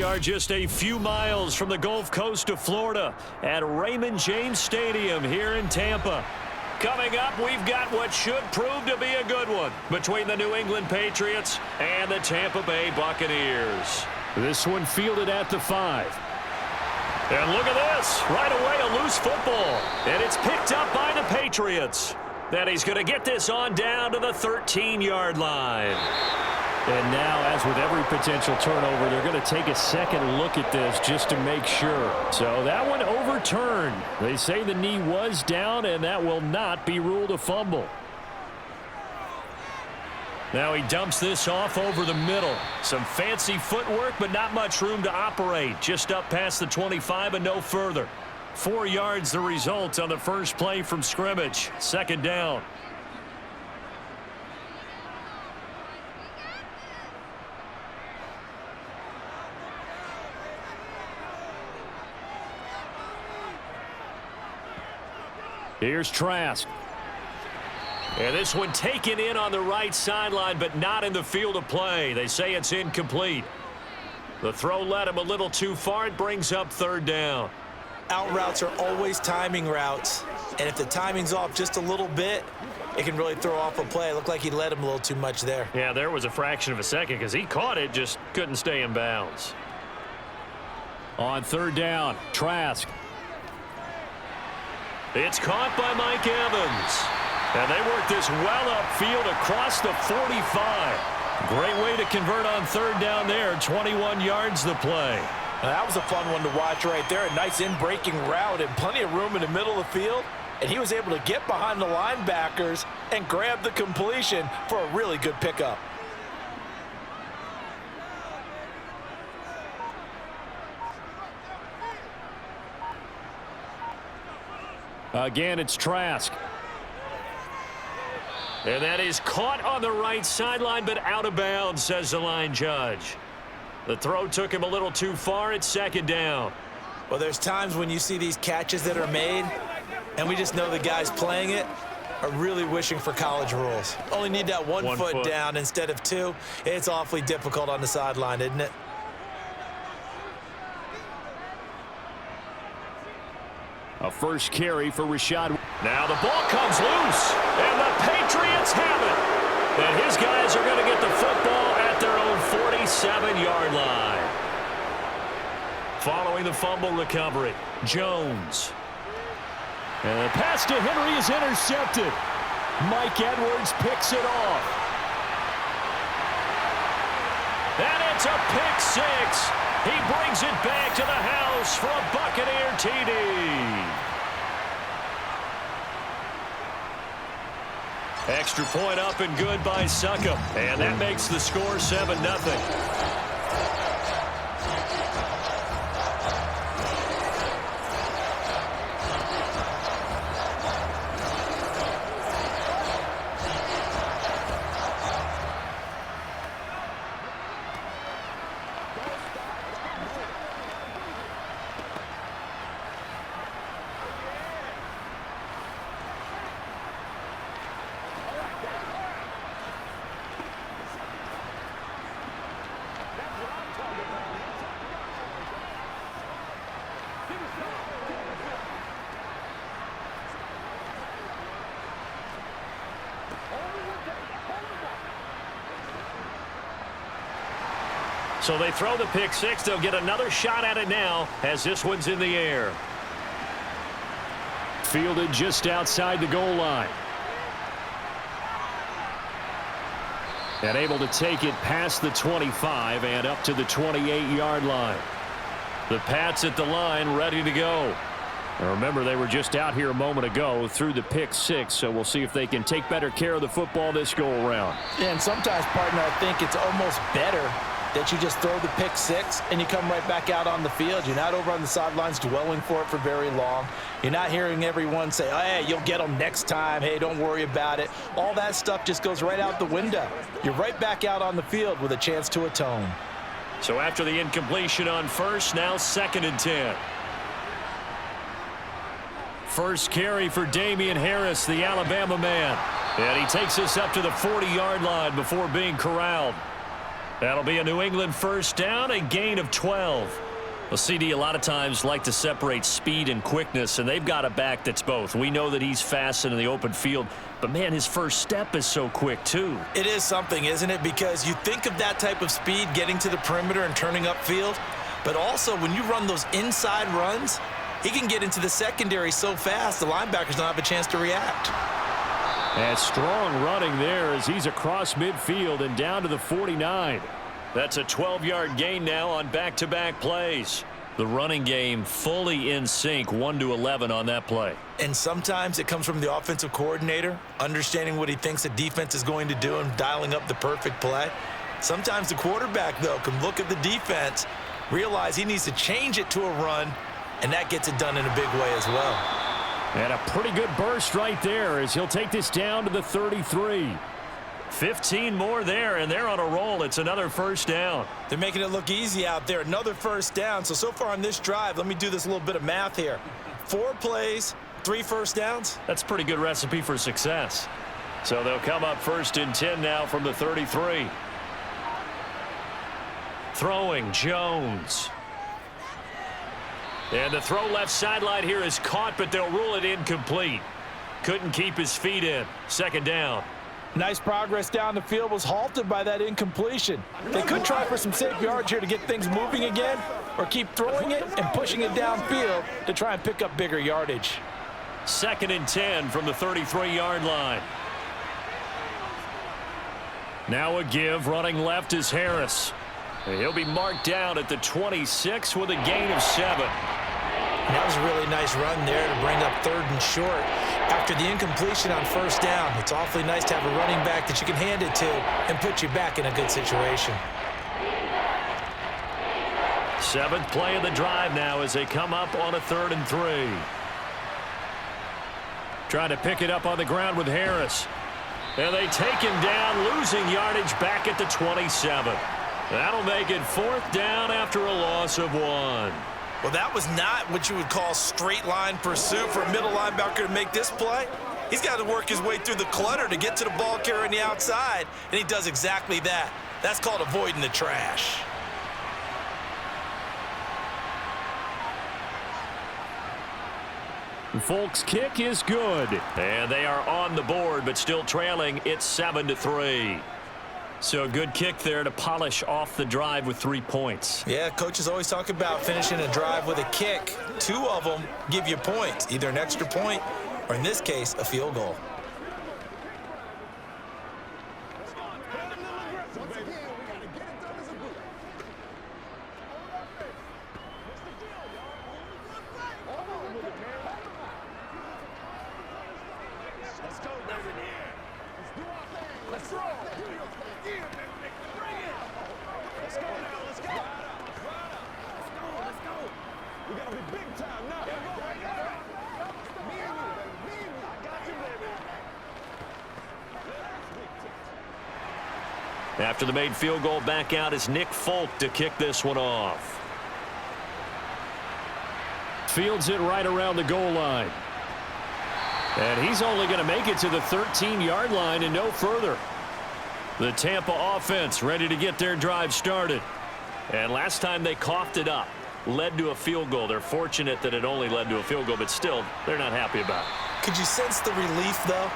We are just a few miles from the Gulf Coast of Florida at Raymond James Stadium here in Tampa. Coming up, we've got what should prove to be a good one between the New England Patriots and the Tampa Bay Buccaneers. This one fielded at the 5. And look at this. Right away, a loose football. And it's picked up by the Patriots. Then he's going to get this on down to the 13-yard line. And now, as with every potential turnover, they're going to take a second look at this just to make sure. So that one overturned. They say the knee was down, and that will not be ruled a fumble. Now he dumps this off over the middle. Some fancy footwork, but not much room to operate. Just up past the 25 and no further. 4 yards the result on the first play from scrimmage. Second down. Here's Trask. And this one taken in on the right sideline, but not in the field of play. They say it's incomplete. The throw led him a little too far. It brings up third down. Out routes are always timing routes. And if the timing's off just a little bit, it can really throw off a play. It looked like he led him a little too much there. Yeah, there was a fraction of a second because he caught it, just couldn't stay in bounds. On third down, Trask. It's caught by Mike Evans. And they work this well upfield across the 45. Great way to convert on third down there. 21 yards the play. Now, that was a fun one to watch right there. A nice in-breaking route and plenty of room in the middle of the field. And he was able to get behind the linebackers and grab the completion for a really good pickup. Again, it's Trask. And that is caught on the right sideline, but out of bounds, says the line judge. The throw took him a little too far. It's second down. Well, there's times when you see these catches that are made, and we just know the guys playing it are really wishing for college rules. Only need that one foot down instead of two. It's awfully difficult on the sideline, isn't it? A first carry for Rashad. Now the ball comes loose, and the Patriots have it. And his guys are going to get the football at their own 47-yard line. Following the fumble recovery, Jones. And the pass to Henry is intercepted. Mike Edwards picks it off. And it's a pick six. He brings it back to the house for a Buccaneer TD. Extra point up and good by Succop. And that makes the score 7-0. So they throw the pick six. They'll get another shot at it now as this one's in the air. Fielded just outside the goal line. And able to take it past the 25 and up to the 28-yard line. The Pats at the line ready to go. And remember, they were just out here a moment ago through the pick six, so we'll see if they can take better care of the football this go-around. Yeah, and sometimes, partner, I think it's almost better that you just throw the pick six and you come right back out on the field. You're not over on the sidelines dwelling for it for very long. You're not hearing everyone say, oh, hey, you'll get them next time. Hey, don't worry about it. All that stuff just goes right out the window. You're right back out on the field with a chance to atone. So after the incompletion on first, now 2nd and 10. First carry for Damian Harris, the Alabama man. And he takes us up to the 40-yard line before being corralled. That'll be a New England first down, a gain of 12. Well, CD, a lot of times like to separate speed and quickness, and they've got a back that's both. We know that he's fast in the open field, but, man, his first step is so quick, too. It is something, isn't it? Because you think of that type of speed getting to the perimeter and turning upfield, but also when you run those inside runs, he can get into the secondary so fast the linebackers don't have a chance to react. And strong running there as he's across midfield and down to the 49. That's a 12-yard gain now on back-to-back plays. The running game fully in sync, 1-11 on that play. And sometimes it comes from the offensive coordinator, understanding what he thinks the defense is going to do and dialing up the perfect play. Sometimes the quarterback, though, can look at the defense, realize he needs to change it to a run, and that gets it done in a big way as well. And a pretty good burst right there as he'll take this down to the 33. 15 more there, and they're on a roll. It's another first down. They're making it look easy out there. Another first down. So far on this drive, let me do this little bit of math here. 4 plays, 3 first downs. That's a pretty good recipe for success. So they'll come up first and 10 now from the 33. Throwing, Jones. And the throw left sideline here is caught, but they'll rule it incomplete. Couldn't keep his feet in. Second down. Nice progress down the field, was halted by that incompletion. They could try for some safe yards here to get things moving again, or keep throwing it and pushing it downfield to try and pick up bigger yardage. Second and 10 from the 33-yard line. Now a give. Running left is Harris. And he'll be marked down at the 26 with a gain of 7. And that was a really nice run there to bring up 3rd and short. After the incompletion on first down, it's awfully nice to have a running back that you can hand it to and put you back in a good situation. 7th play of the drive now as they come up on a 3rd and 3. Trying to pick it up on the ground with Harris. And they take him down, losing yardage back at the 27. That'll make it 4th down after a loss of 1. Well, that was not what you would call straight line pursuit for a middle linebacker to make this play. He's got to work his way through the clutter to get to the ball carrier on the outside, and he does exactly that. That's called avoiding the trash. Folk's kick is good. And they are on the board, but still trailing. It's 7-3. So a good kick there to polish off the drive with 3 points. Yeah, coaches always talk about finishing a drive with a kick. 2 of them give you points, either an extra point or, in this case, a field goal. After the made field goal, back out is Nick Folk to kick this one off. Fields it right around the goal line. And he's only going to make it to the 13-yard line and no further. The Tampa offense ready to get their drive started. And last time they coughed it up, led to a field goal. They're fortunate that it only led to a field goal, but still, they're not happy about it. Could you sense the relief, though,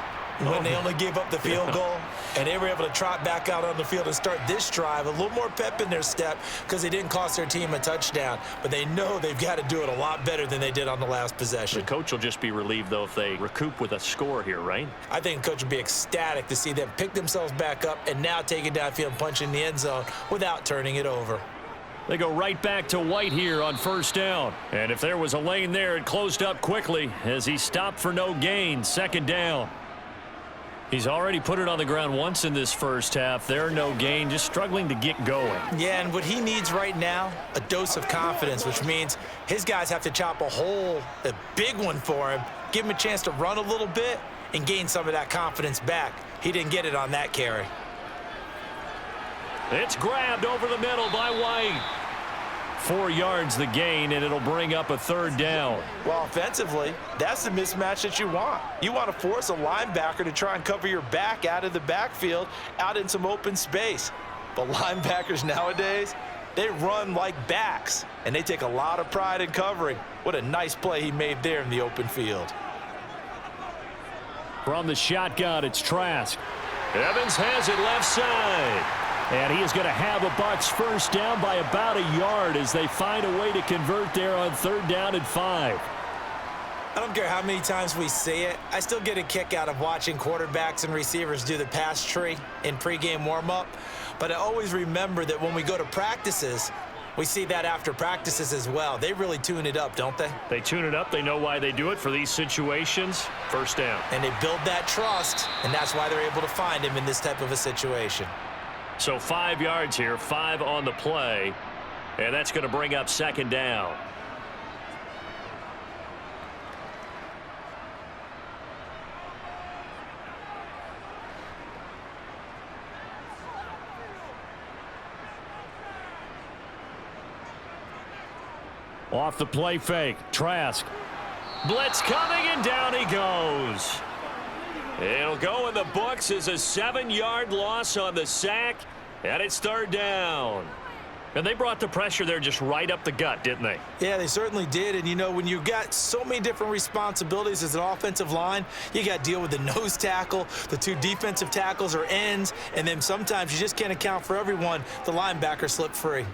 when they only gave up the field goal and they were able to trot back out on the field and start this drive? A little more pep in their step because they didn't cost their team a touchdown, but they know they've got to do it a lot better than they did on the last possession. The coach will just be relieved, though, if they recoup with a score here, right? I think the coach would be ecstatic to see them pick themselves back up and now take it downfield and punch in the end zone without turning it over. They go right back to White here on first down. And if there was a lane there, it closed up quickly as he stopped for no gain. Second down. He's already put it on the ground once in this first half. There, no gain, just struggling to get going. Yeah, and what he needs right now, a dose of confidence, which means his guys have to chop a hole, a big one for him, give him a chance to run a little bit and gain some of that confidence back. He didn't get it on that carry. It's grabbed over the middle by White. 4 yards the gain, and it'll bring up a third down. Well, offensively, that's the mismatch that you want. You want to force a linebacker to try and cover your back out of the backfield, out in some open space. But linebackers nowadays, they run like backs, and they take a lot of pride in covering. What a nice play he made there in the open field. From the shotgun, it's Trask. Evans has it left side. And he is going to have a Bucs first down by about a yard as they find a way to convert there on 3rd down and 5. I don't care how many times we see it. I still get a kick out of watching quarterbacks and receivers do the pass tree in pregame warm-up. But I always remember that when we go to practices, we see that after practices as well. They really tune it up, don't they? They tune it up. They know why they do it for these situations. First down. And they build that trust, and that's why they're able to find him in this type of a situation. So 5 yards here, 5 on the play, and that's going to bring up 2nd down. Off the play fake, Trask. Blitz coming, and down he goes. It'll go in the books as a 7-yard loss on the sack, and it's 3rd down. And they brought the pressure there just right up the gut, didn't they? Yeah, they certainly did. And, you know, when you've got so many different responsibilities as an offensive line, you got to deal with the nose tackle, the 2 defensive tackles or ends, and then sometimes you just can't account for everyone. The linebacker slipped free.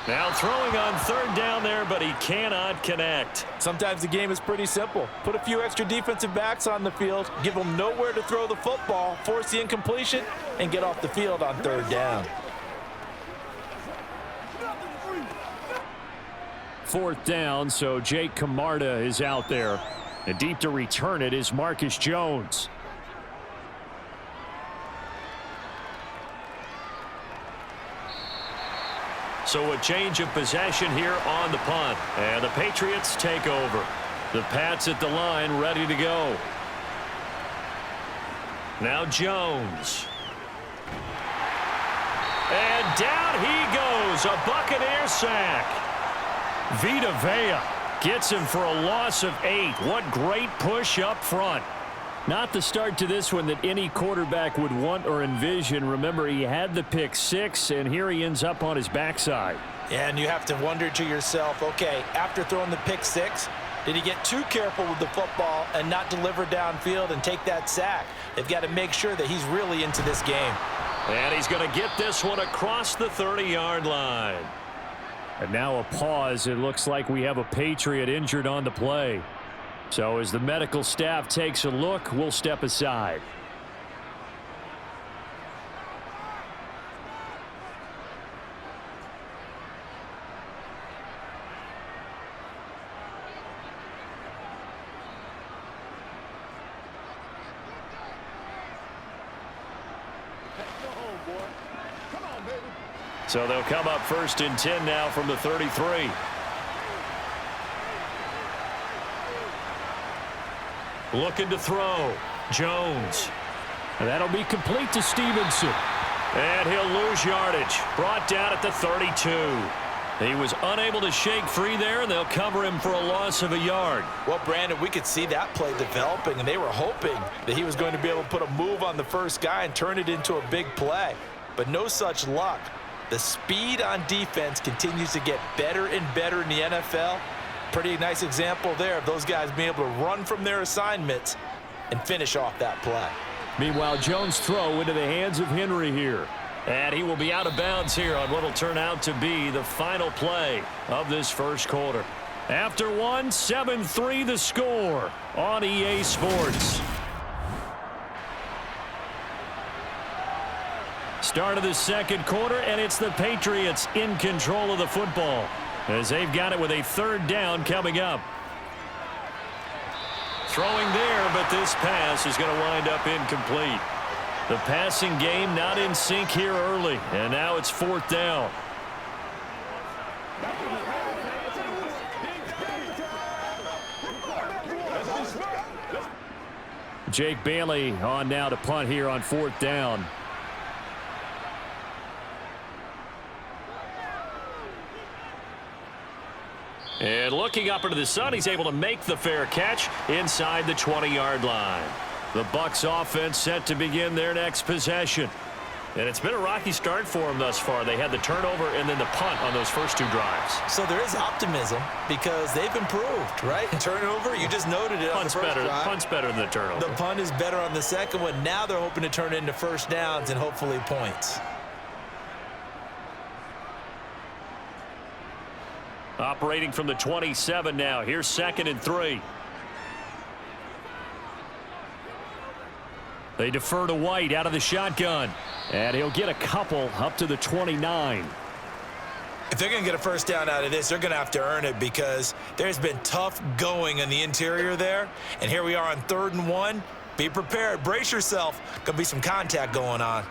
Now throwing on 3rd down there, but he cannot connect. Sometimes the game is pretty simple. Put a few extra defensive backs on the field, give them nowhere to throw the football, force the incompletion, and get off the field on 3rd down. 4th down, so Jake Camarda is out there. And deep to return it is Marcus Jones. So a change of possession here on the punt. And the Patriots take over. The Pats at the line ready to go. Now Jones. And down he goes. A Buccaneer sack. Vita Vea gets him for a loss of 8. What great push up front. Not the start to this one that any quarterback would want or envision. Remember, he had the pick 6, and here he ends up on his backside. Yeah, and you have to wonder to yourself, okay, after throwing the pick 6, did he get too careful with the football and not deliver downfield and take that sack? They've got to make sure that he's really into this game. And he's going to get this one across the 30-yard line. And now a pause. It looks like we have a Patriot injured on the play. So as the medical staff takes a look, we'll step aside. So they'll come up 1st and 10 now from the 33. Looking to throw. Jones. And that'll be complete to Stevenson. And he'll lose yardage. Brought down at the 32. He was unable to shake free there, and they'll cover him for a loss of a yard. Well, Brandon, we could see that play developing, and they were hoping that he was going to be able to put a move on the first guy and turn it into a big play. But no such luck. The speed on defense continues to get better and better in the NFL. Pretty nice example there of those guys being able to run from their assignments and finish off that play. Meanwhile, Jones' throw into the hands of Henry here. And he will be out of bounds here on what will turn out to be the final play of this first quarter. After one, 7-3 the score on EA Sports. Start of the second quarter, and it's the Patriots in control of the football as they've got it with a 3rd down coming up. Throwing there, but this pass is going to wind up incomplete. The passing game not in sync here early, and now it's 4th down. Jake Bailey on now to punt here on 4th down. And looking up into the sun, he's able to make the fair catch inside the 20-yard line. The Bucs offense set to begin their next possession. And it's been a rocky start for them thus far. They had the turnover and then the punt on those first two drives. So there is optimism because they've improved, right? Turnover, you just noted it on the first drive. Punt's better than the turnover. The punt is better on the second one. Now they're hoping to turn it into first downs and hopefully points. Operating from the 27 now. Here's 2nd and 3. They defer to White out of the shotgun. And he'll get a couple up to the 29. If they're going to get a first down out of this, they're going to have to earn it because there's been tough going in the interior there. And here we are on 3rd and 1. Be prepared. Brace yourself. Going to be some contact going on.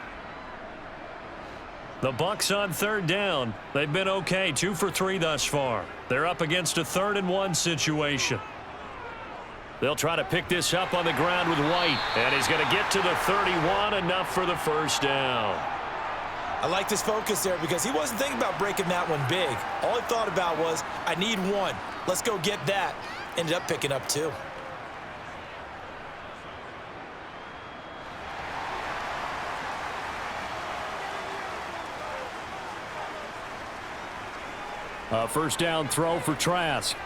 The Bucs on 3rd down. They've been okay. 2 for 3 thus far. They're up against a 3rd and 1 situation. They'll try to pick this up on the ground with White. And he's going to get to the 31, enough for the first down. I like this focus there because he wasn't thinking about breaking that one big. All he thought about was, I need 1. Let's go get that. Ended up picking up 2. A first down throw for Trask.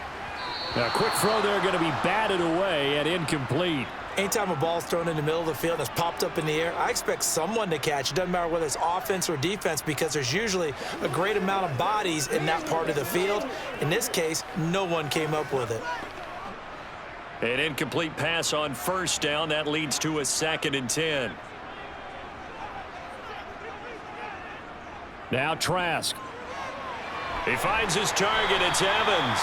A quick throw there going to be batted away and incomplete. Anytime a ball's thrown in the middle of the field that's popped up in the air, I expect someone to catch. It doesn't matter whether it's offense or defense because there's usually a great amount of bodies in that part of the field. In this case, no one came up with it. An incomplete pass on first down. That leads to a 2nd and 10. Now Trask. He finds his target. It's Evans.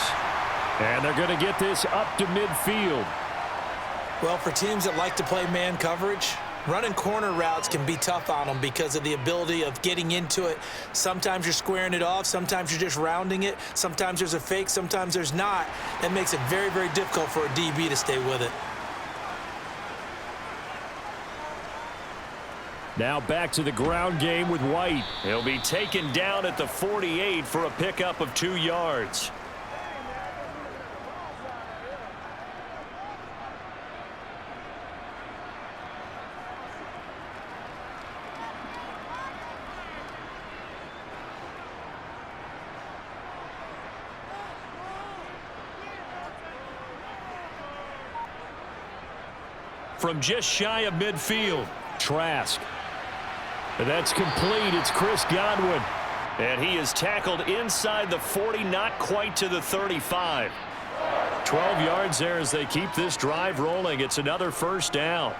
And they're going to get this up to midfield. Well, for teams that like to play man coverage, running corner routes can be tough on them because of the ability of getting into it. Sometimes you're squaring it off. Sometimes you're just rounding it. Sometimes there's a fake. Sometimes there's not. That makes it very, very difficult for a DB to stay with it. Now back to the ground game with White. He'll be taken down at the 48 for a pickup of 2 yards. From just shy of midfield, Trask. And that's complete. It's Chris Godwin. And he is tackled inside the 40, not quite to the 35. 12 yards there as they keep this drive rolling. It's another first down.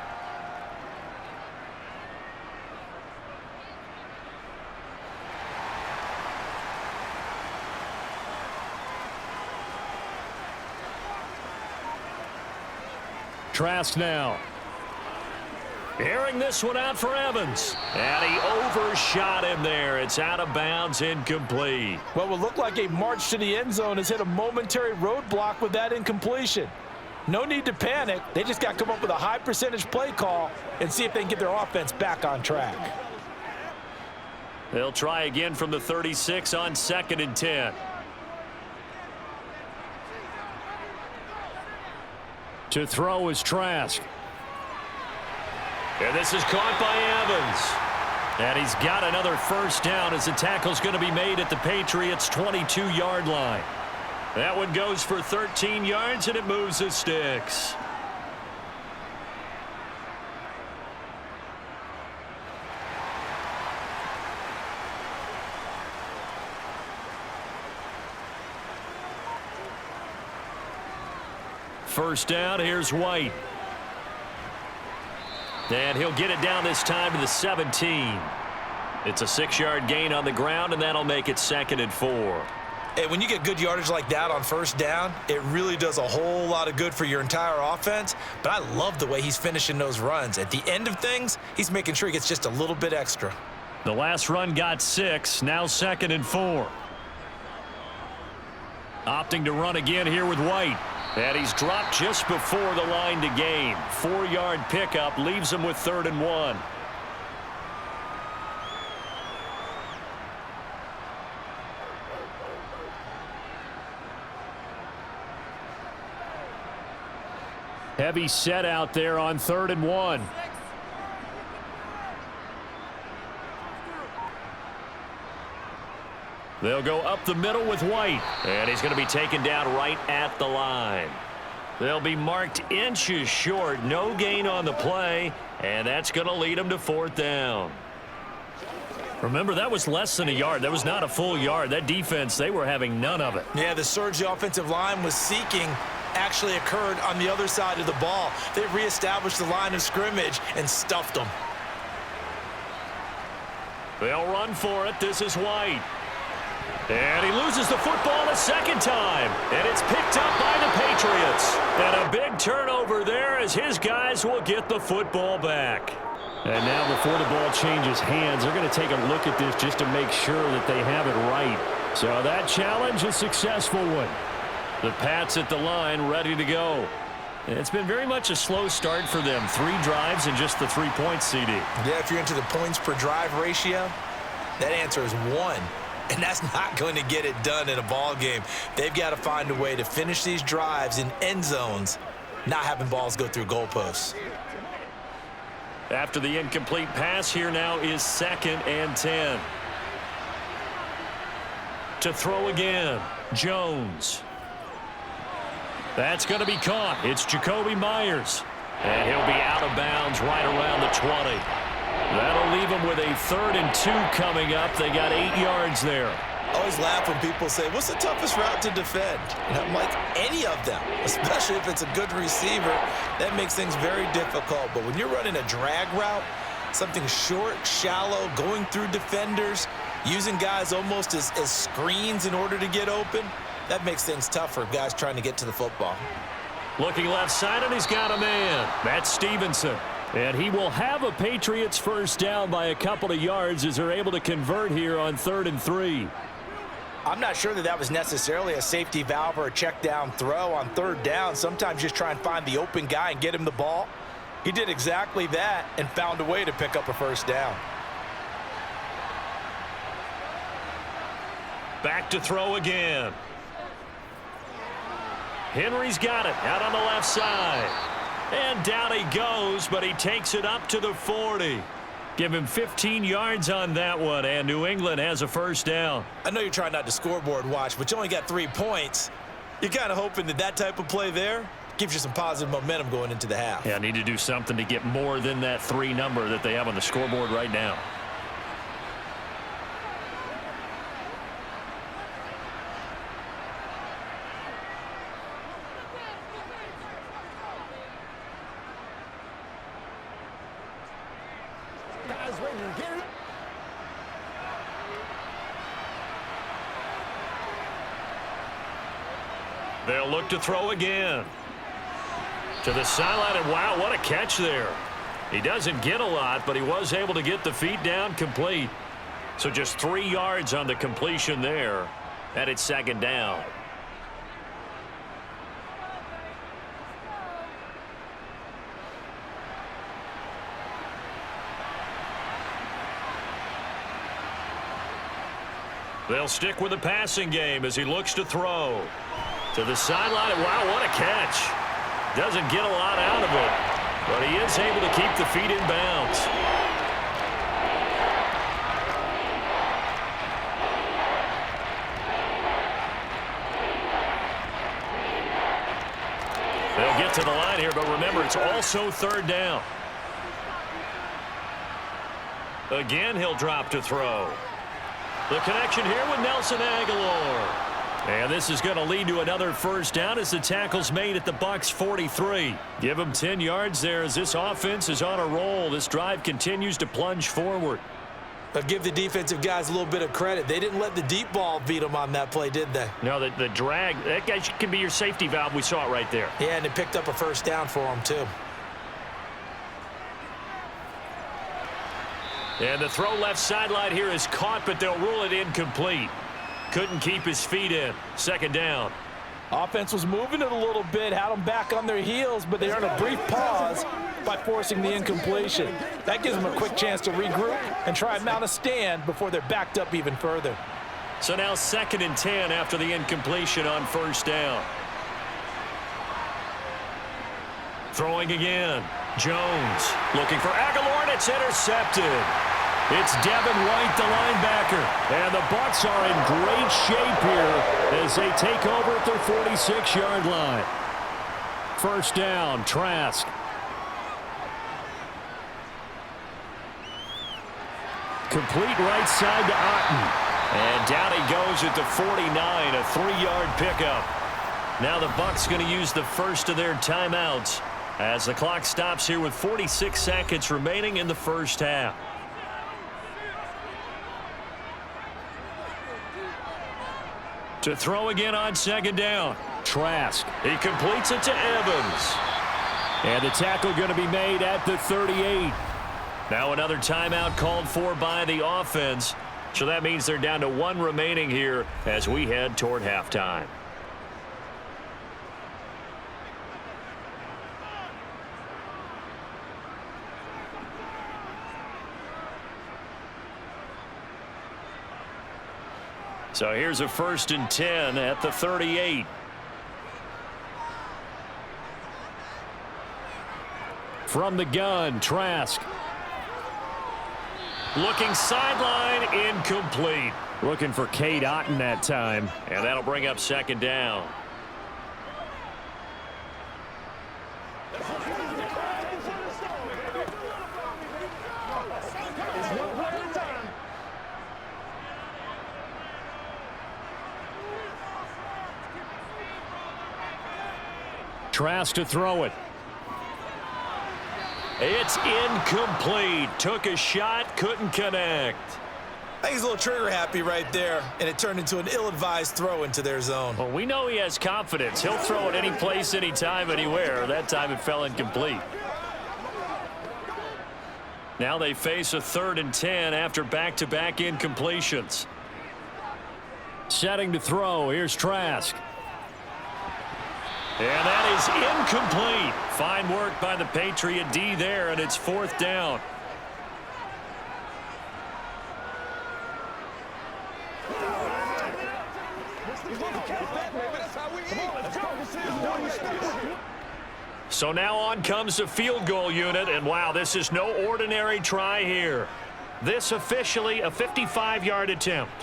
Trask now. Airing this one out for Evans. And he overshot him there. It's out of bounds, incomplete. What would look like a march to the end zone has hit a momentary roadblock with that incompletion. No need to panic. They just got to come up with a high percentage play call and see if they can get their offense back on track. They'll try again from the 36 on 2nd and 10. To throw is Trask. And this is caught by Evans. And he's got another first down as the tackle's going to be made at the Patriots' 22-yard line. That one goes for 13 yards, and it moves the sticks. First down, here's White. And he'll get it down this time to the 17. It's a 6-yard gain on the ground, and that'll make it 2nd and 4. And when you get good yardage like that on first down, it really does a whole lot of good for your entire offense. But I love the way he's finishing those runs. At the end of things, he's making sure he gets just a little bit extra. The last run got 6, now 2nd and 4. Opting to run again here with White. And he's dropped just before the line to gain. 4-yard pickup leaves him with 3rd and 1. Heavy set out there on 3rd and 1. They'll go up the middle with White. And he's going to be taken down right at the line. They'll be marked inches short. No gain on the play. And that's going to lead them to 4th down. Remember, that was less than a yard. That was not a full yard. That defense, they were having none of it. Yeah, the surge the offensive line was seeking actually occurred on the other side of the ball. They reestablished the line of scrimmage and stuffed them. They'll run for it. This is White. And he loses the football a second time. And it's picked up by the Patriots. And a big turnover there as his guys will get the football back. And now before the ball changes hands, they're going to take a look at this just to make sure that they have it right. So that challenge, a successful one. The Pats at the line ready to go. And it's been very much a slow start for them. 3 drives and just the 3 points, CD. Yeah, if you're into the points per drive ratio, that answer is 1. And that's not going to get it done in a ball game. They've got to find a way to finish these drives in end zones, not having balls go through goalposts. After the incomplete pass, here now is 2nd and 10. To throw again, Jones. That's going to be caught. It's Jacoby Myers. And he'll be out of bounds right around the 20. That'll leave them with a 3rd and 2 coming up. They got 8 yards there. I always laugh when people say, what's the toughest route to defend? And I'm like, any of them, especially if it's a good receiver. That makes things very difficult. But when you're running a drag route, something short, shallow, going through defenders, using guys almost as screens in order to get open, that makes things tough for guys trying to get to the football. Looking left side, and he's got a man. That's Stevenson. And he will have a Patriots first down by a couple of yards as they're able to convert here on 3rd and 3. I'm not sure that was necessarily a safety valve or a check down throw on 3rd down. Sometimes just try and find the open guy and get him the ball. He did exactly that and found a way to pick up a first down. Back to throw again. Henry's got it out on the left side. And down he goes, but he takes it up to the 40. Give him 15 yards on that one, and New England has a first down. I know you're trying not to scoreboard watch, but you only got 3 points. You're kind of hoping that that type of play there gives you some positive momentum going into the half. Yeah, need to do something to get more than that 3 number that they have on the scoreboard right now. They'll look to throw again. To the sideline, and wow, what a catch there. He doesn't get a lot, but he was able to get the feet down complete. So just 3 yards on the completion there. And it's 2nd down. They'll stick with the passing game as he looks to throw. To the sideline, and wow, what a catch. Doesn't get a lot out of it, but he is able to keep the feet in bounds. They'll get to the line here, but remember, it's also 3rd down. Again, he'll drop to throw. The connection here with Nelson Aguilar. And this is going to lead to another first down as the tackle's made at the Bucs 43. Give them 10 yards there as this offense is on a roll. This drive continues to plunge forward. But give the defensive guys a little bit of credit. They didn't let the deep ball beat them on that play, did they? No, the drag, that guy can be your safety valve. We saw it right there. Yeah, and they picked up a first down for them, too. And the throw left sideline here is caught, but they'll rule it incomplete. Couldn't keep his feet in. 2nd down. Offense was moving it a little bit, had them back on their heels, but they earned a brief pause by forcing the incompletion. That gives them a quick chance to regroup and try and mount a stand before they're backed up even further. So now 2nd and 10 after the incompletion on first down. Throwing again. Jones looking for Aguilar, and it's intercepted. It's Devin White, the linebacker. And the Bucs are in great shape here as they take over at their 46-yard line. First down, Trask. Complete right side to Otten. And down he goes at the 49, a 3-yard pickup. Now the Bucs going to use the first of their timeouts as the clock stops here with 46 seconds remaining in the first half. To throw again on second down. Trask. He completes it to Evans. And the tackle going to be made at the 38. Now another timeout called for by the offense. So that means they're down to 1 remaining here as we head toward halftime. So here's a 1st and 10 at the 38. From the gun, Trask. Looking sideline, incomplete. Looking for Cade Otten that time, and that'll bring up second down. Trask to throw it. It's incomplete. Took a shot, couldn't connect. I think he's a little trigger happy right there, and it turned into an ill-advised throw into their zone. Well, we know he has confidence. He'll throw it any place, anytime, anywhere. That time it fell incomplete. Now they face a 3rd and 10 after back-to-back incompletions. Setting to throw. Here's Trask. And that is incomplete. Fine work by the Patriot D there, and it's 4th down. So now on comes the field goal unit, and wow, this is no ordinary try here. This officially a 55-yard attempt.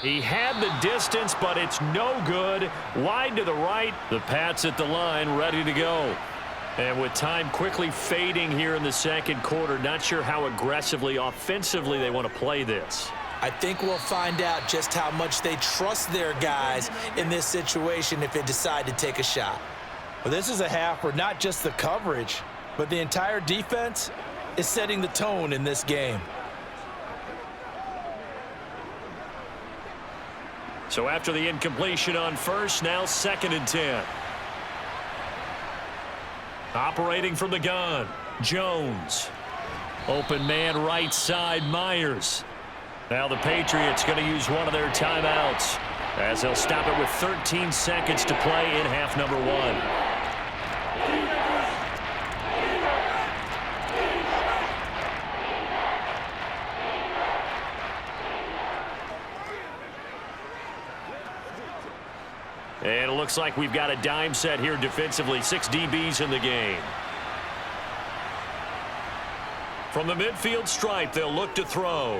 He had the distance, but it's no good. Wide to the right. The Pats at the line, ready to go. And with time quickly fading here in the second quarter, not sure how aggressively, offensively they want to play this. I think we'll find out just how much they trust their guys in this situation if they decide to take a shot. Well, this is a half where not just the coverage, but the entire defense is setting the tone in this game. So after the incompletion on first, now 2nd and 10. Operating from the gun, Jones. Open man right side, Myers. Now the Patriots going to use one of their timeouts as they'll stop it with 13 seconds to play in half number 1. And it looks like we've got a dime set here defensively. 6 DBs in the game. From the midfield stripe, they'll look to throw.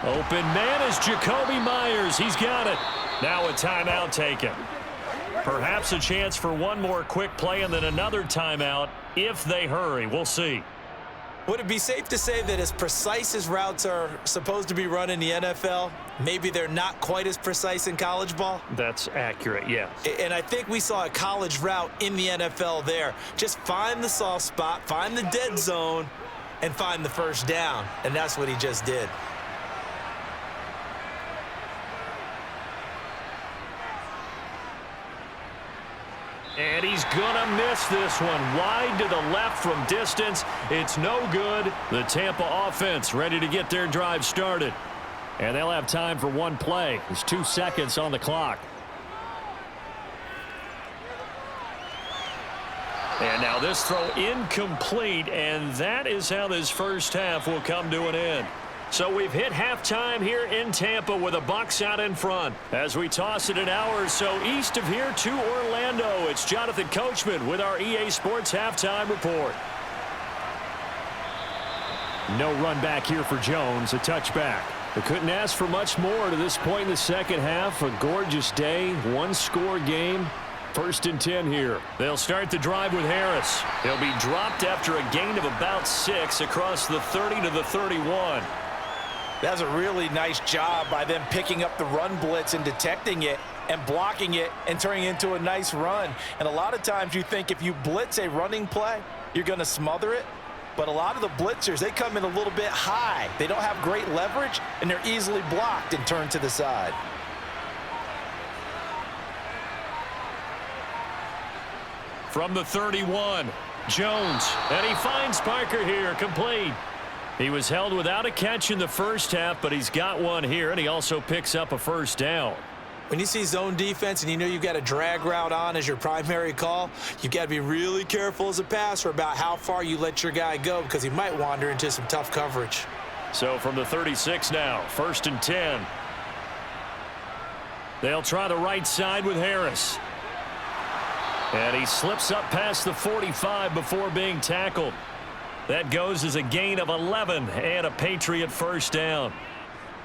Open man is Jacoby Myers. He's got it. Now a timeout taken. Perhaps a chance for one more quick play and then another timeout if they hurry. We'll see. Would it be safe to say that as precise as routes are supposed to be run in the NFL, maybe they're not quite as precise in college ball? That's accurate, yes. And I think we saw a college route in the NFL there. Just find the soft spot, find the dead zone, and find the first down. And that's what he just did. And he's gonna miss this one. Wide to the left from distance. It's no good. The Tampa offense ready to get their drive started. And they'll have time for one play. There's 2 seconds on the clock. And now this throw incomplete, and that is how this first half will come to an end. So we've hit halftime here in Tampa with the Bucs out in front. As we toss it an hour or so east of here to Orlando, it's Jonathan Coachman with our EA Sports Halftime Report. No run back here for Jones, a touchback. They couldn't ask for much more to this point in the second half. A gorgeous day, one-score game. 1st and 10 here. They'll start the drive with Harris. He'll be dropped after a gain of about 6 across the 30 to the 31. That's a really nice job by them picking up the run blitz and detecting it and blocking it and turning it into a nice run. And a lot of times you think if you blitz a running play, you're going to smother it. But a lot of the blitzers, they come in a little bit high. They don't have great leverage, and they're easily blocked and turned to the side. From the 31, Jones, and he finds Parker here, complete. He was held without a catch in the first half, but he's got one here, and he also picks up a first down. When you see zone defense and you know you've got a drag route on as your primary call, you've got to be really careful as a passer about how far you let your guy go because he might wander into some tough coverage. So from the 36 now, 1st and 10. They'll try the right side with Harris. And he slips up past the 45 before being tackled. That goes as a gain of 11 and a Patriot first down.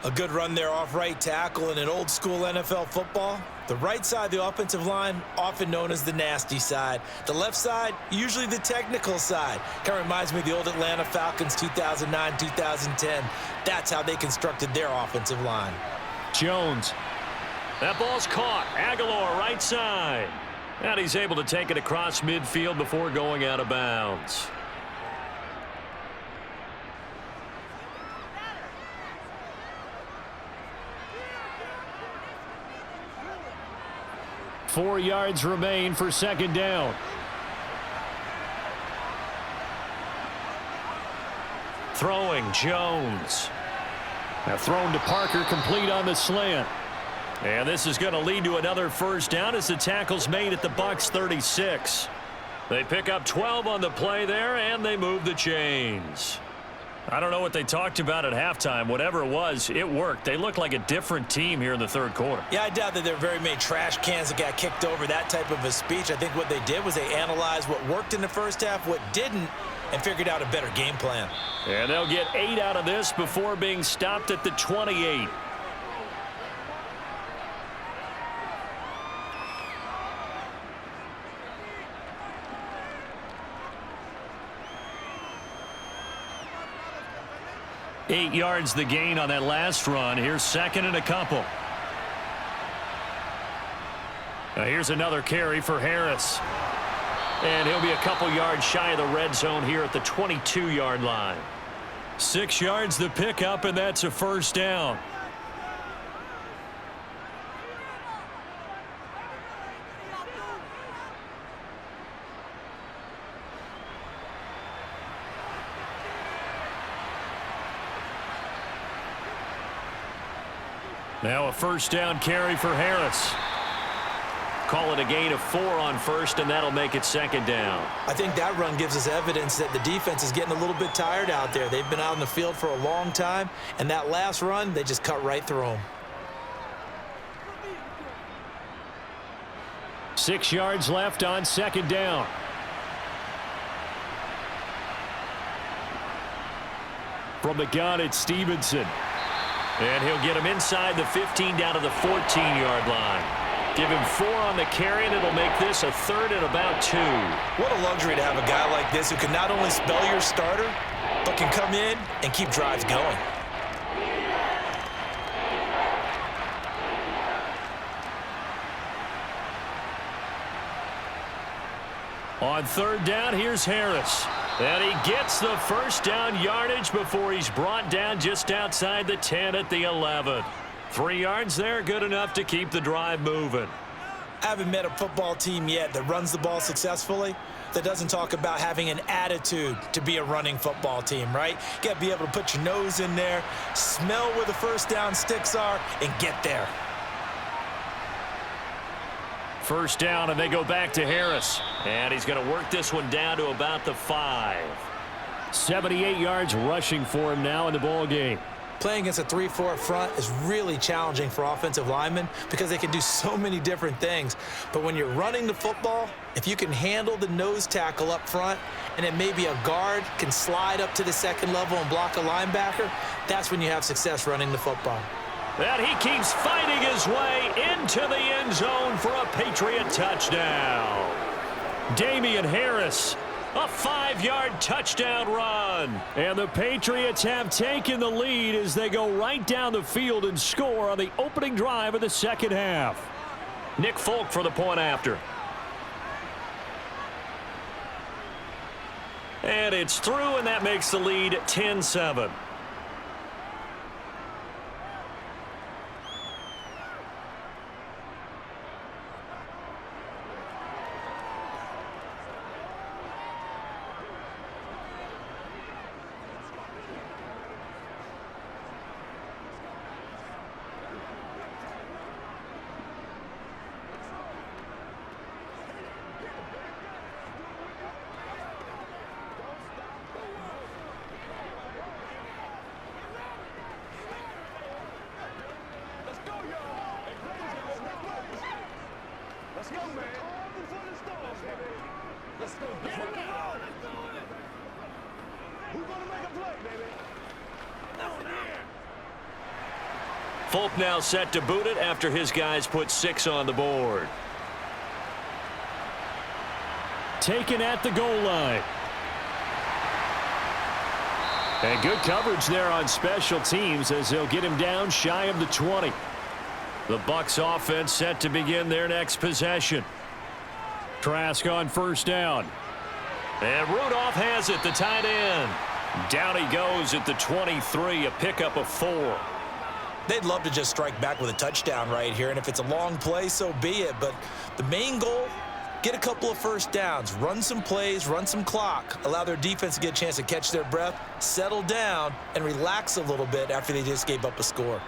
A good run there off right tackle in an old school NFL football. The right side of the offensive line, often known as the nasty side. The left side, usually the technical side. Kind of reminds me of the old Atlanta Falcons 2009, 2010. That's how they constructed their offensive line. Jones. That ball's caught. Aguilar right side. And he's able to take it across midfield before going out of bounds. Four yards remain for second down. Throwing, Jones. Now thrown to Parker, complete on the slant. And this is going to lead to another first down as the tackle's made at the Bucs 36. They pick up 12 on the play there, and they move the chains. I don't know what they talked about at halftime. Whatever it was, it worked. They look like a different team here in the third quarter. Yeah, I doubt that there were very many trash cans that got kicked over, that type of a speech. I think what they did was they analyzed what worked in the first half, what didn't, and figured out a better game plan. And they'll get 8 out of this before being stopped at the 28. Eight yards the gain on that last run. Here's second and a couple. Now here's another carry for Harris. And he'll be a couple yards shy of the red zone here at the 22-yard line. 6 yards the pickup, and that's a first down. Now a first down carry for Harris. Call it a gain of 4 on first, and that'll make it second down. I think that run gives us evidence that the defense is getting a little bit tired out there. They've been out on the field for a long time, and that last run, they just cut right through them. 6 yards left on second down. From the gun, it's Stevenson. And he'll get him inside the 15 down to the 14-yard line. Give him 4 on the carry, and it'll make this a third and about 2. What a luxury to have a guy like this who can not only spell your starter, but can come in and keep drives going. On third down, here's Harris. And he gets the first down yardage before he's brought down just outside the 10 at the 11. 3 yards there, good enough to keep the drive moving. I haven't met a football team yet that runs the ball successfully that doesn't talk about having an attitude to be a running football team, right? You got to be able to put your nose in there, smell where the first down sticks are, and get there. First down, and they go back to Harris. And he's going to work this one down to about the 5. 78 yards rushing for him now in the ball game. Playing against a 3-4 front is really challenging for offensive linemen because they can do so many different things. But when you're running the football, if you can handle the nose tackle up front and then maybe a guard can slide up to the second level and block a linebacker, that's when you have success running the football. And he keeps fighting his way into the end zone for a Patriot touchdown. Damian Harris, a 5-yard touchdown run. And the Patriots have taken the lead as they go right down the field and score on the opening drive of the second half. Nick Folk for the point after. And it's through, and that makes the lead 10-7. Folk now set to boot it after his guys put 6 on the board. Taken at the goal line. And good coverage there on special teams as they'll get him down shy of the 20. The Bucs offense set to begin their next possession. Trask on first down. And Rudolph has it, the tight end. Down he goes at the 23, a pickup of 4. They'd love to just strike back with a touchdown right here, and if it's a long play, so be it. But the main goal, get a couple of first downs, run some plays, run some clock, allow their defense to get a chance to catch their breath, settle down, and relax a little bit after they just gave up a score.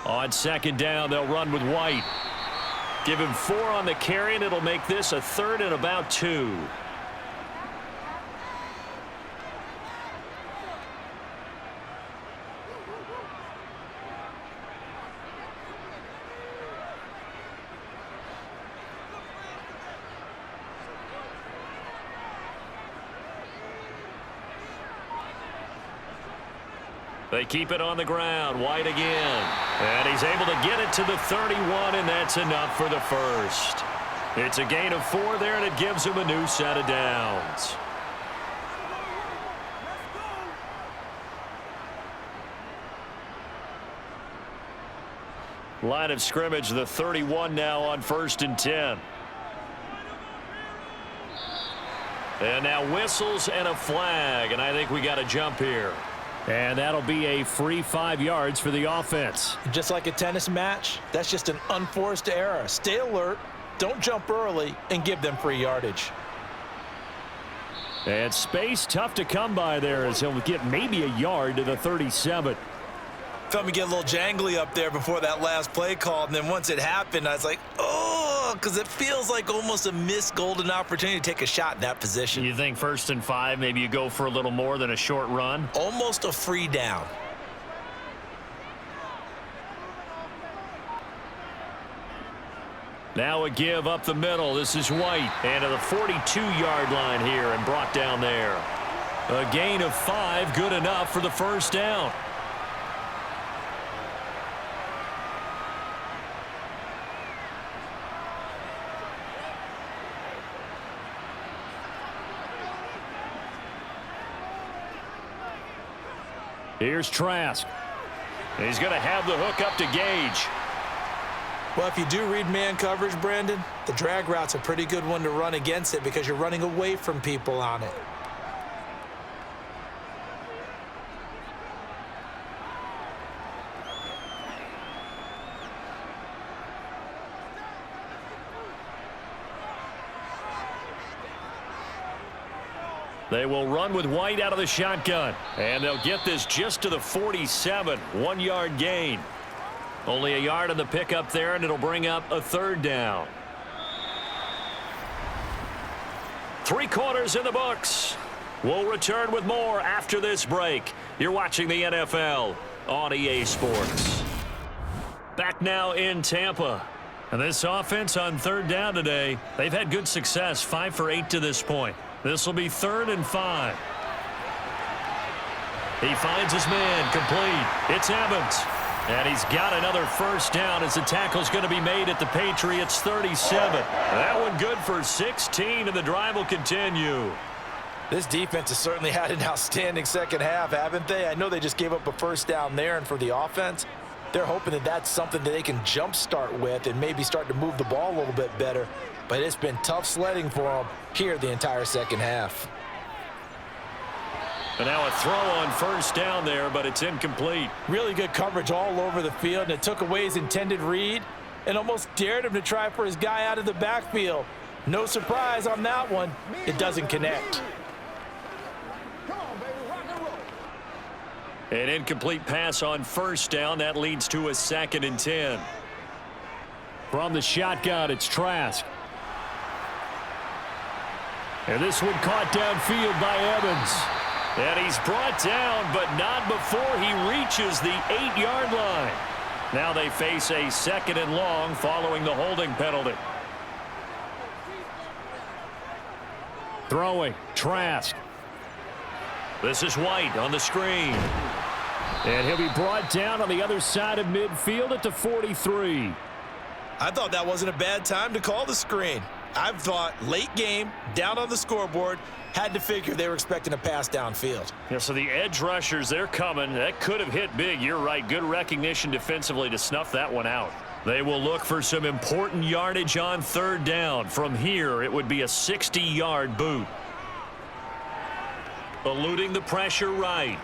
On second down, they'll run with White. Give him 4 on the carry, and it'll make this a 3rd and about 2. They keep it on the ground. White again. And he's able to get it to the 31, and that's enough for the first. It's a gain of 4 there, and it gives him a new set of downs. Line of scrimmage, the 31 now on 1st and 10. And now whistles and a flag, and I think we got a jump here. And that'll be a free 5 yards for the offense. Just like a tennis match, that's just an unforced error. Stay alert, don't jump early, and give them free yardage. And space tough to come by there as he'll get maybe a yard to the 37. Felt me get a little jangly up there before that last play call, and then once it happened, I was like, oh, because it feels like almost a missed golden opportunity to take a shot in that position. You think 1st and 5, maybe you go for a little more than a short run? Almost a free down. Now a give up the middle. This is White. And to the 42-yard line here and brought down there. A gain of 5, good enough for the first down. Here's Trask. He's going to have the hook up to Gage. Well, if you do read man coverage, Brandon, the drag route's a pretty good one to run against it because you're running away from people on it. They will run with White out of the shotgun. And they'll get this just to the 47. 1-yard gain. Only a yard on the pickup there, and it'll bring up a 3rd down. 3 quarters in the books. We'll return with more after this break. You're watching the NFL on EA Sports. Back now in Tampa. And this offense on third down today, they've had good success, 5 for 8 to this point. This will be 3rd and 5. He finds his man, complete. It's Evans. And he's got another first down as the tackle's going to be made at the Patriots 37. That one good for 16, and the drive will continue. This defense has certainly had an outstanding second half, haven't they? I know they just gave up a first down there, and for the offense, they're hoping that that's something that they can jumpstart with and maybe start to move the ball a little bit better. But it's been tough sledding for them here the entire second half. And now a throw on first down there, but it's incomplete. Really good coverage all over the field, and it took away his intended read and almost dared him to try for his guy out of the backfield. No surprise on that one. It doesn't connect. An incomplete pass on first down. That leads to a 2nd and 10. From the shotgun, it's Trask. And this one caught downfield by Evans. And he's brought down, but not before he reaches the 8-yard line. Now they face a 2nd and long following the holding penalty. Throwing, Trask. This is White on the screen. And he'll be brought down on the other side of midfield at the 43. I thought that wasn't a bad time to call the screen. I thought late game, down on the scoreboard, had to figure they were expecting a pass downfield. Yeah, so the edge rushers, they're coming. That could have hit big. You're right. Good recognition defensively to snuff that one out. They will look for some important yardage on third down. From here, it would be a 60-yard boot. Eluding the pressure right.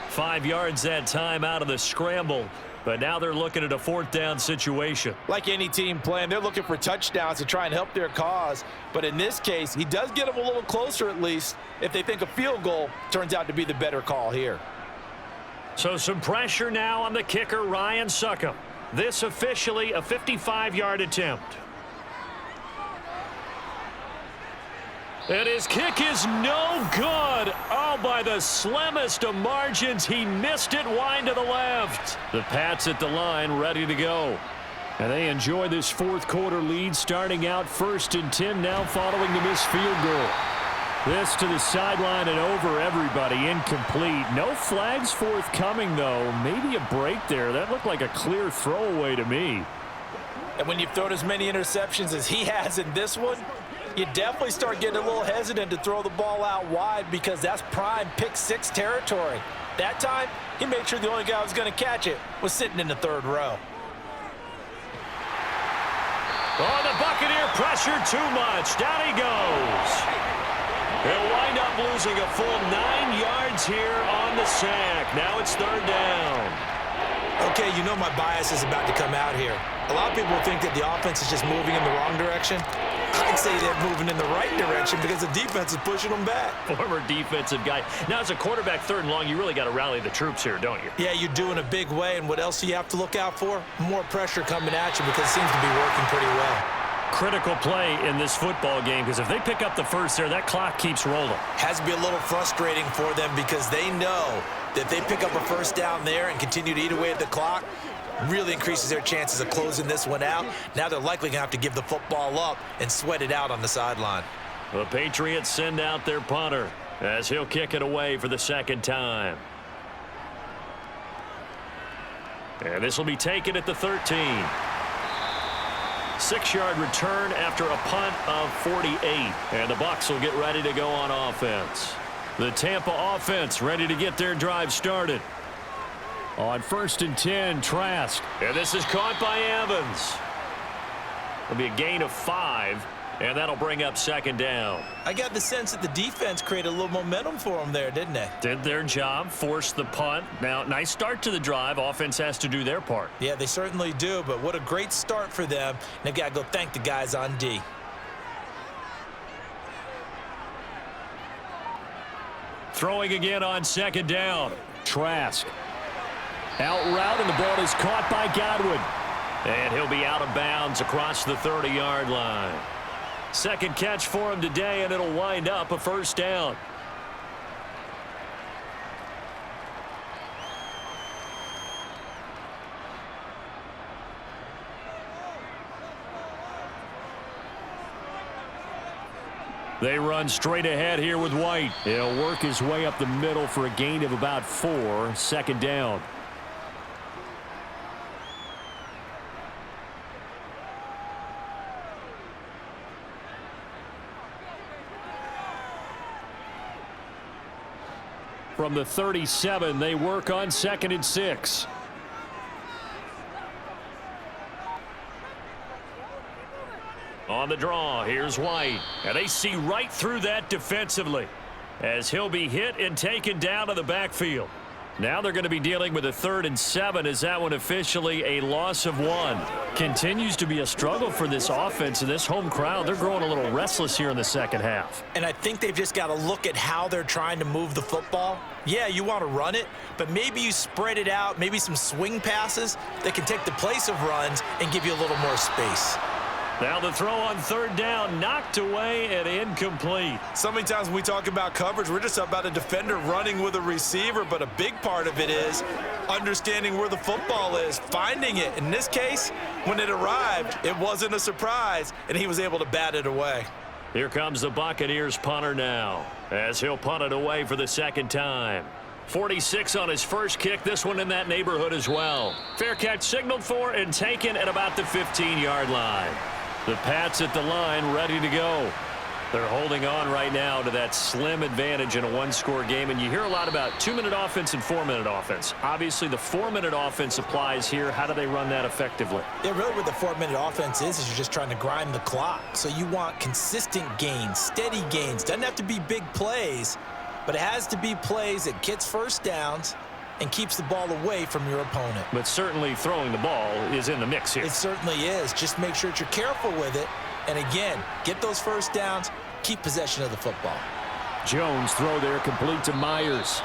5 yards that time out of the scramble. But now they're looking at a 4th down situation. Like any team playing, they're looking for touchdowns to try and help their cause. But in this case, he does get them a little closer at least if they think a field goal turns out to be the better call here. So some pressure now on the kicker, Ryan Succop. This officially a 55-yard attempt. And his kick is no good. Oh, by the slimmest of margins, he missed it wide to the left. The Pats at the line, ready to go. And they enjoy this 4th quarter lead, starting out 1st and 10 now following the missed field goal. This to the sideline and over everybody, incomplete. No flags forthcoming, though. Maybe a break there. That looked like a clear throwaway to me. And when you've thrown as many interceptions as he has in this one, you definitely start getting a little hesitant to throw the ball out wide because that's prime pick-6 territory. That time, he made sure the only guy who was going to catch it was sitting in the 3rd row. Oh, the Buccaneer pressure too much. Down he goes. He'll wind up losing a full 9 yards here on the sack. Now it's 3rd down. Okay, you know my bias is about to come out here. A lot of people think that the offense is just moving in the wrong direction. I'd say they're moving in the right direction because the defense is pushing them back. Former defensive guy. Now, as a quarterback 3rd and long, you really got to rally the troops here, don't you? Yeah, you do in a big way. And what else do you have to look out for? More pressure coming at you because it seems to be working pretty well. Critical play in this football game because if they pick up the first there, that clock keeps rolling. Has to be a little frustrating for them because they know that if they pick up a first down there and continue to eat away at the clock, really increases their chances of closing this one out. Now they're likely going to have to give the football up and sweat it out on the sideline. The Patriots send out their punter as he'll kick it away for the 2nd time. And this will be taken at the 13. 6-yard return after a punt of 48. And the Bucs will get ready to go on offense. The Tampa offense ready to get their drive started. On 1st and 10, Trask. And this is caught by Evans. It'll be a gain of 5, and that'll bring up 2nd down. I got the sense that the defense created a little momentum for them there, didn't they? Did their job, forced the punt. Now, nice start to the drive. Offense has to do their part. Yeah, they certainly do, but what a great start for them. They've got to go thank the guys on D. Throwing again on 2nd down. Trask. Out route, and the ball is caught by Godwin. And he'll be out of bounds across the 30-yard line. Second catch for him today, and it'll wind up a first down. They run straight ahead here with White. He'll work his way up the middle for a gain of about 4. Second down. From the 37, they work on 2nd and 6. On the draw, here's White. And they see right through that defensively as he'll be hit and taken down to the backfield. Now they're going to be dealing with a 3rd and 7 as that one officially a loss of 1. Continues to be a struggle for this offense and this home crowd. They're growing a little restless here in the second half. And I think they've just got to look at how they're trying to move the football. Yeah, you want to run it, but maybe you spread it out, maybe some swing passes that can take the place of runs and give you a little more space. Now the throw on 3rd down, knocked away and incomplete. So many times when we talk about coverage, we're just about a defender running with a receiver, but a big part of it is understanding where the football is, finding it. In this case, when it arrived, it wasn't a surprise, and he was able to bat it away. Here comes the Buccaneers punter now, as he'll punt it away for the 2nd time. 46 on his first kick, this one in that neighborhood as well. Fair catch signaled for and taken at about the 15-yard line. The Pats at the line ready to go. They're holding on right now to that slim advantage in a one-score game, and you hear a lot about 2-minute offense and 4-minute offense. Obviously, the 4-minute offense applies here. How do they run that effectively? Yeah, really what the 4-minute offense is you're just trying to grind the clock. So you want consistent gains, steady gains. Doesn't have to be big plays, but it has to be plays that gets first downs and keeps the ball away from your opponent. But certainly throwing the ball is in the mix here. It certainly is. Just make sure that you're careful with it. And again, get those first downs, keep possession of the football. Jones throw there complete to Myers.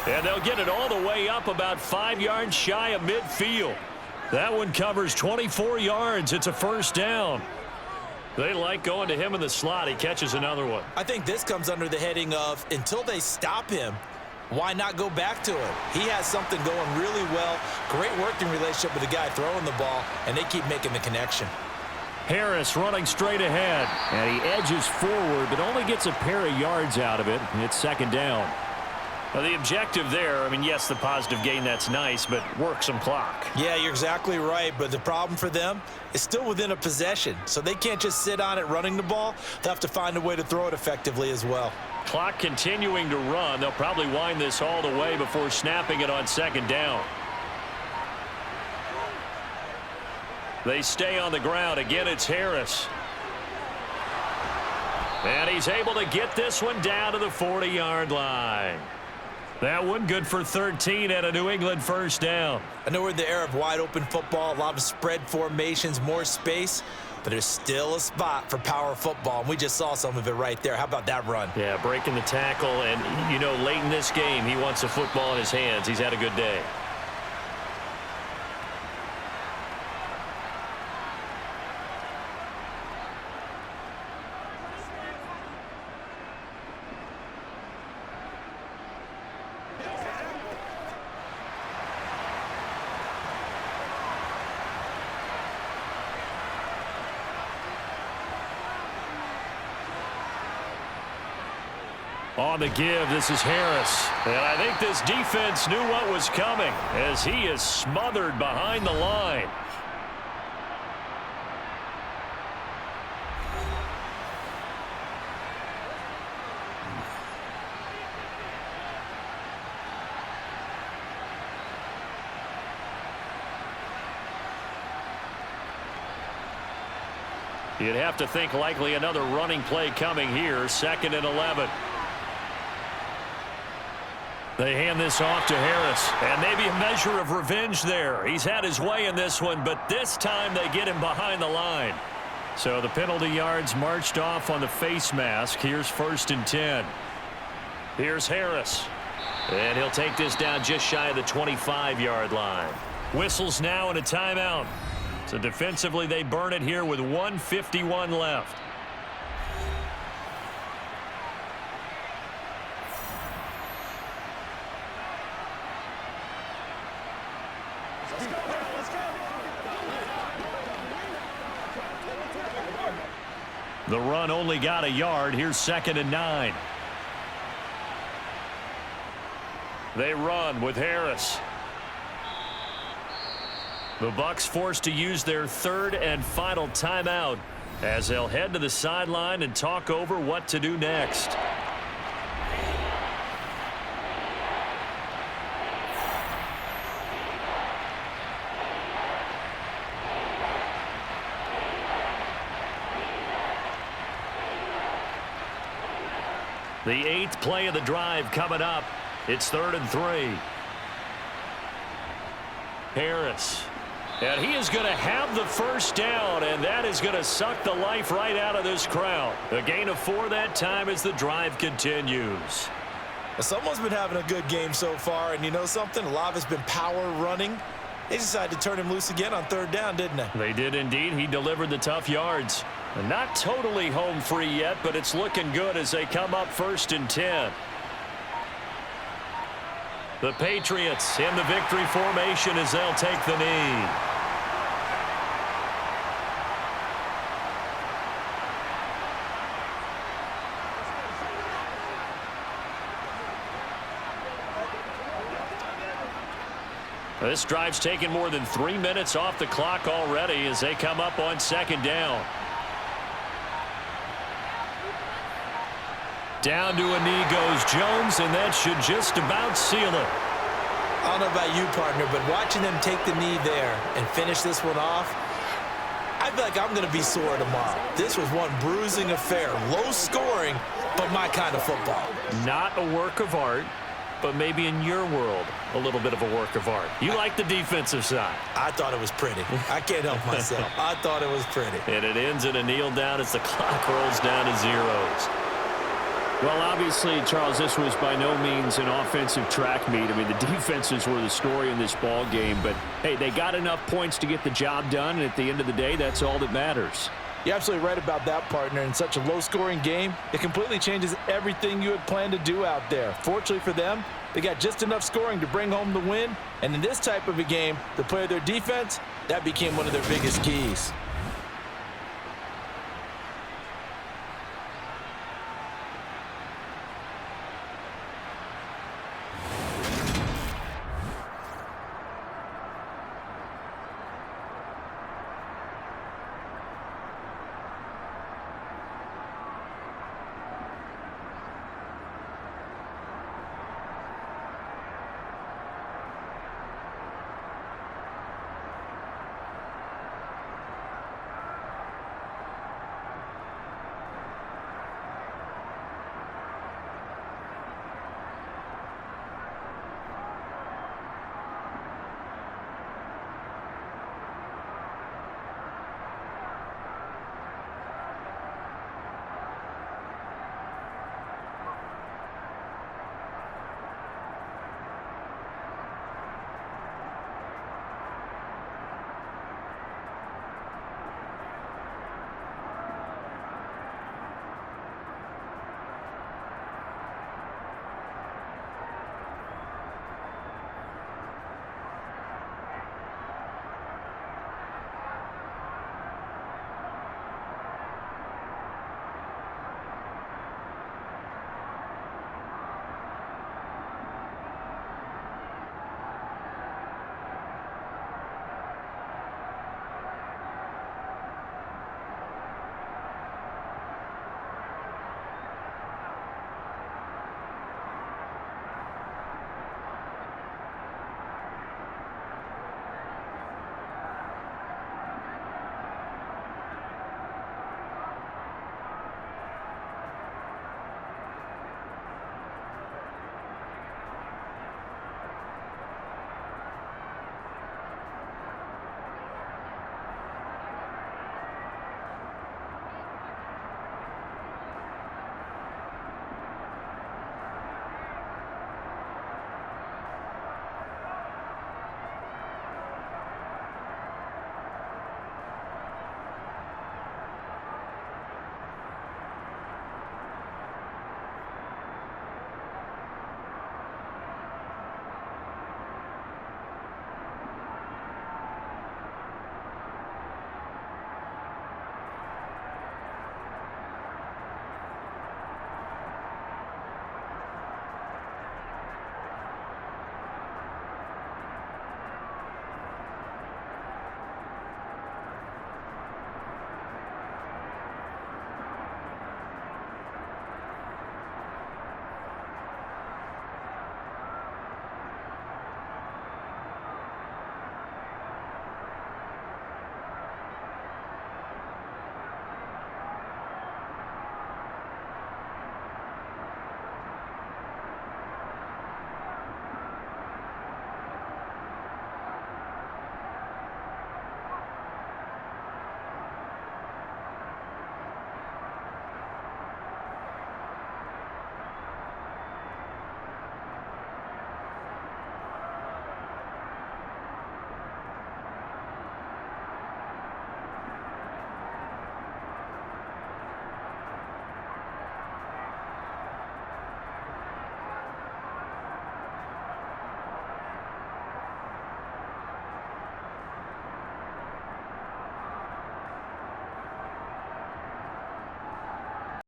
And they'll get it all the way up about 5 yards shy of midfield. That one covers 24 yards. It's a first down. They like going to him in the slot. He catches another one. I think this comes under the heading of until they stop him, why not go back to him? He has something going really well. Great working relationship with the guy throwing the ball, and they keep making the connection. Harris running straight ahead, and he edges forward, but only gets a pair of yards out of it. It's 2nd down. Now the objective there, I mean, yes, the positive gain, that's nice, but work some clock. Yeah, you're exactly right, but the problem for them is still within a possession, so they can't just sit on it running the ball. They'll have to find a way to throw it effectively as well. Clock continuing to run. They'll probably wind this all the way before snapping it on 2nd down. They stay on the ground. Again, it's Harris. And he's able to get this one down to the 40-yard line. That one good for 13 and a New England first down. I know we're in the era of wide-open football, a lot of spread formations, more space, but there's still a spot for power football, and we just saw some of it right there. How about that run? Yeah, breaking the tackle, and, you know, late in this game, he wants the football in his hands. He's had a good day. On the give, this is Harris. And I think this defense knew what was coming as he is smothered behind the line. You'd have to think likely another running play coming here, 2nd and 11. They hand this off to Harris, and maybe a measure of revenge there. He's had his way in this one, but this time they get him behind the line. So the penalty yards marched off on the face mask. Here's 1st and 10. Here's Harris, and he'll take this down just shy of the 25-yard line. Whistles now and a timeout. So defensively they burn it here with 1:51 left. The run only got a yard. Here's 2nd and 9. They run with Harris. The Bucs forced to use their 3rd and final timeout as they'll head to the sideline and talk over what to do next. The 8th play of the drive coming up. It's 3rd and 3. Harris. And he is going to have the first down, and that is going to suck the life right out of this crowd. A gain of 4 that time as the drive continues. Someone's been having a good game so far, and you know something? A lot of it's been power running. They decided to turn him loose again on 3rd down, didn't they? They did indeed. He delivered the tough yards. Not totally home free yet, but it's looking good as they come up 1st and 10. The Patriots in the victory formation as they'll take the knee. This drive's taken more than 3 minutes off the clock already as they come up on 2nd down. Down to a knee goes Jones, and that should just about seal it. I don't know about you, partner, but watching them take the knee there and finish this one off, I feel like I'm going to be sore tomorrow. This was one bruising affair. Low scoring, but my kind of football. Not a work of art, but maybe in your world, a little bit of a work of art. You like the defensive side. I thought it was pretty. I can't help myself. I thought it was pretty. And it ends in a kneel down as the clock rolls down to zeros. Well, obviously, Charles, this was by no means an offensive track meet. I mean, the defenses were the story in this ball game. But, hey, they got enough points to get the job done. And at the end of the day, that's all that matters. You're absolutely right about that, partner. In such a low-scoring game, it completely changes everything you had planned to do out there. Fortunately for them, they got just enough scoring to bring home the win. And in this type of a game, to play their defense, that became one of their biggest keys.